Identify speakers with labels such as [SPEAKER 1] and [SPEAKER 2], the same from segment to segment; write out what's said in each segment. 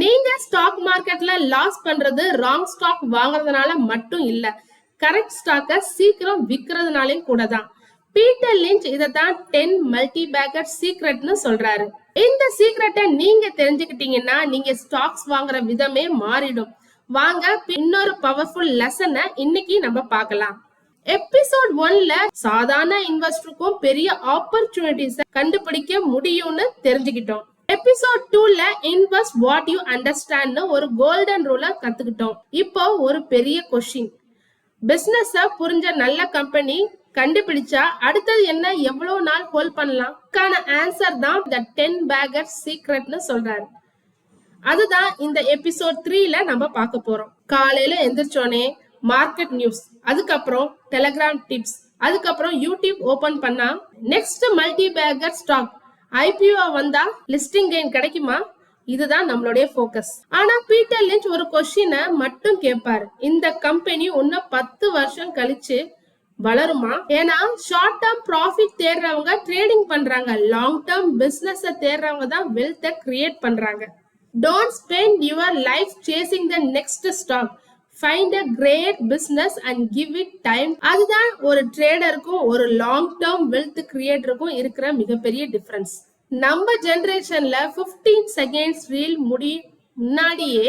[SPEAKER 1] நீங்க ஸ்டாக் மார்க்கெட்ல லாஸ் பண்றது ராங் ஸ்டாக் வாங்குறதுனால மட்டும் இல்ல, கரெக்ட் ஸ்டாக்க சீக்கிரம் விக்கிறதுனாலையும் கூட தான். பீட்டர் லிஞ்ச் இதத்தான் 10 மல்டி பேக்கர் சீக்ரெட்னு சொல்றாரு. இந்த சீக்ரெட்டை நீங்க தெரிஞ்சுக்கிட்டீங்கன்னா நீங்க ஸ்டாக்ஸ் வாங்குற விதமே மாறிடும். வாங்க இன்னொரு பவர்ஃபுல் லெசனை இன்னைக்கு நம்ம பார்க்கலாம். எபிசோட் 1ல சாதாரண இன்வெஸ்டருக்கும் பெரிய ஆப்பர்ச்சுனிட்டிஸ் கண்டுபிடிக்க முடியும்னு தெரிஞ்சுக்கிட்டோம். எபிசோட் 2ல இன்வெஸ்ட் வாட் யூ அண்டர்ஸ்டாண்ட்னு ஒரு கோல்டன் ரூலை கத்துக்கிட்டோம். இப்போ ஒரு பெரிய கொஸ்டின், பிசினஸ் புரிஞ்ச நல்ல கம்பெனி கண்டுபிடிச்சா அடுத்தது என்ன, எவ்வளவு நாள் ஹோல்ட் பண்ணலாம்? ஆன்சர் தான் the 10 பேக்கர் சீக்ரெட்னு சொல்றாரு. அதுதான் இந்த எபிசோட் 3ல நம்ம பார்க்க போறோம். காலையில எந்திரிச்சோனே மார்க்கெட் நியூஸ், அதுக்கப்புறம் டெலிகிராம் டிப்ஸ், அதுக்கப்புறம் யூடியூப் ஓபன் பண்ணா next multi bagger stock IPO வந்தா லிஸ்டிங் கெயின் கிடைக்குமா? இதுதான் நம்மளுடைய போக்கஸ். ஆனா பீட்டர் லிஞ்ச் ஒரு கொஸ்டினை மட்டும் கேட்பாரு, இந்த கம்பெனி இன்னும் 10 வருஷம் கழிச்சு வளருமா? ஏன்னா ஷார்ட் டேர்ம் ப்ராஃபிட் தேடுறவங்க ட்ரேடிங் பண்றாங்க, லாங் டேர்ம் பிசினஸ் தேடுறவங்க தான் வெல்த் கிரியேட் பண்றாங்க. Don't spend your life chasing the next stock. Find a great business and give it time. அதுதான் ஒரு ட்ரேடருக்கும் ஒரு லாங் டேர்ம் வெல்த் கிரியேட்டருக்கும் இருக்கிற மிகப்பெரிய டிஃபரன்ஸ். நம்ம ஜெனரேஷன்ல 15 செகண்ட்ஸ் ரீல் முன்னாடியே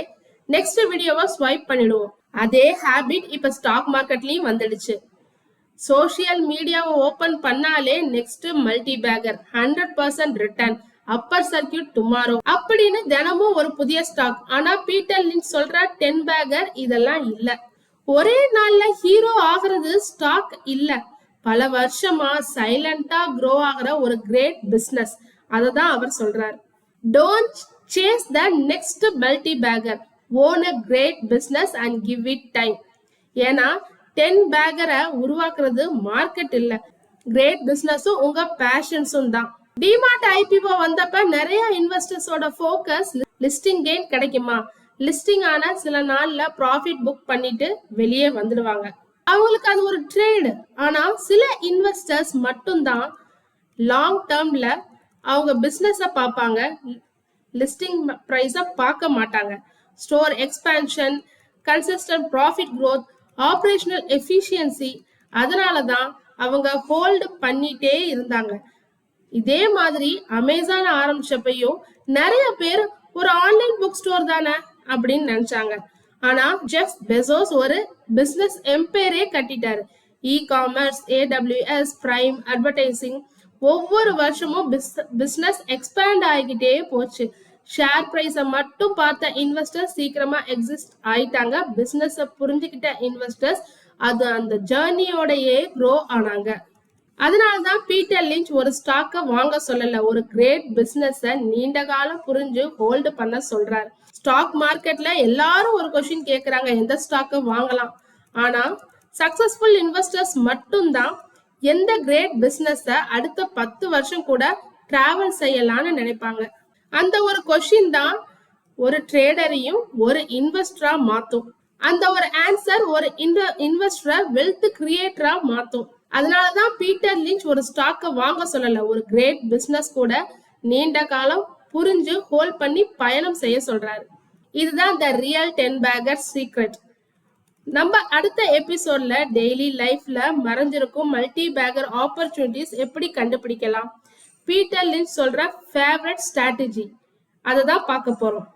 [SPEAKER 1] நெக்ஸ்ட் வீடியோவை ஸ்வைப் பண்ணிடுவோம். அதே ஹேபிட் இப்ப ஸ்டாக் மார்க்கெட்லயும் வந்துடுச்சு. சோசியல் மீடியாவை ஓபன் பண்ணாலே next multi Baker, 100% return, Appar circuit tomorrow அப்படின்னு தினமும் ஒரு புதிய ஸ்டாக். ஆனா பீட்டர் லிஞ்ச் சொல்ற 10 பேக்கர் இதெல்லாம் இல்ல. ஒரே நாள்ல ஹீரோ ஆகிறது ஸ்டாக் இல்ல, பல வருஷமா சைலண்டா க்ரோ ஆகிற ஒரு கிரேட் பிசினஸ். அததான் அவர் சொல்றாரு. Don't chase the next multi bagger, own a great business and give it time. ஏன்னா 10 பேக்கரை உருவாக்குறது மார்க்கெட் இல்ல, கிரேட் பிசினஸும் உங்க பேஷன்ஸும் தான். டிமார்ட் ஐபிஓ வந்தப்ப நிறைய இன்வெஸ்டர்ஸோட ஃபோக்கஸ் லிஸ்டிங் கெயின் கிடைக்குமா, லிஸ்டிங் ஆன சில நாள்ல ப்ராஃபிட் புக் பண்ணிட்டு வெளியே வந்துடுவாங்க. அவங்களுக்கு அது ஒரு ட்ரேடு. ஆனா சில இன்வெஸ்டர்ஸ் மட்டும்தான் லாங் டேர்ம்ல அவங்க பிசினஸ பார்ப்பாங்க, லிஸ்டிங் பிரைஸ பார்க்க மாட்டாங்க. Store expansion, consistent profit growth, operational efficiency, அதனாலதான் அவங்க ஹோல்டு பண்ணிட்டே இருந்தாங்க. இதே மாதிரி அமேசான் ஆரம்பிச்சப்பையும் நிறைய பேர் ஒரு ஆன்லைன் புக் ஸ்டோர் தானே அப்படின்னு நினைச்சாங்க. ஆனா ஜெஃப் பெசோஸ் ஒரு பிசினஸ் எம்பையரே கட்டிட்டாரு. இ-காமர்ஸ், AWS, பிரைம், அட்வர்டைசிங், ஒவ்வொரு வருஷமும் பிசினஸ் எக்ஸ்பேண்ட் ஆகிக்கிட்டே போச்சு. ஷேர் பிரைஸ மட்டும் பார்த்த இன்வெஸ்டர்ஸ் சீக்கிரமா எக்ஸிஸ்ட் ஆயிட்டாங்க. பிசினஸ் புரிஞ்சுக்கிட்ட இன்வெஸ்டர்ஸ் அது அந்த ஜேர்னியோடயே க்ரோ ஆனாங்க. அதனாலதான் பீட்டர் லிஞ்ச் ஒரு ஸ்டாக்க வாங்க சொல்லல, ஒரு கிரேட் பிசினஸ் நீண்ட காலம் புரிஞ்சு ஹோல்டு பண்ண சொல்றாரு. ஸ்டாக் மார்க்கெட்ல எல்லாரும் ஒரு கொஸ்டின் கேக்குறாங்க, எந்த ஸ்டாக்க வாங்கலாம்? ஆனா சக்சஸ்ஃபுல் இன்வெஸ்டர்ஸ் மட்டும்தான் எந்த கிரேட் பிசினஸ் அடுத்த 10 வருஷம் கூட டிராவல் செய்யலாம்னு நினைப்பாங்க. அந்த ஒரு கொஸ்டின் தான் ஒரு ட்ரேடரையும் ஒரு இன்வெஸ்டரா மாத்தும். அந்த ஒரு ஆன்சர் ஒரு இன்வெஸ்டரை வெல்த் கிரியேட்டரா மாத்தும். அதனாலதான் பீட்டர் லிஞ்ச் ஒரு ஸ்டாக்க வாங்க சொல்லல, ஒரு கிரேட் பிசினஸ் கூட நீண்ட காலம் புரிஞ்சு ஹோல்ட் பண்ணி பயணம் செய்ய சொல்றாரு. இதுதான் த ரியல் 10 பேக்கர் சீக்ரெட். நம்ம அடுத்த எபிசோட்ல டெய்லி லைஃப்ல மறைஞ்சிருக்கும் மல்டி பேக்கர் ஆப்பர்ச்சுனிட்டிஸ் எப்படி கண்டுபிடிக்கலாம், பீட்டர் லிஞ்ச் சொல்ற ஃபேவரட் ஸ்ட்ராட்டஜி, அதை தான் பார்க்க போறோம்.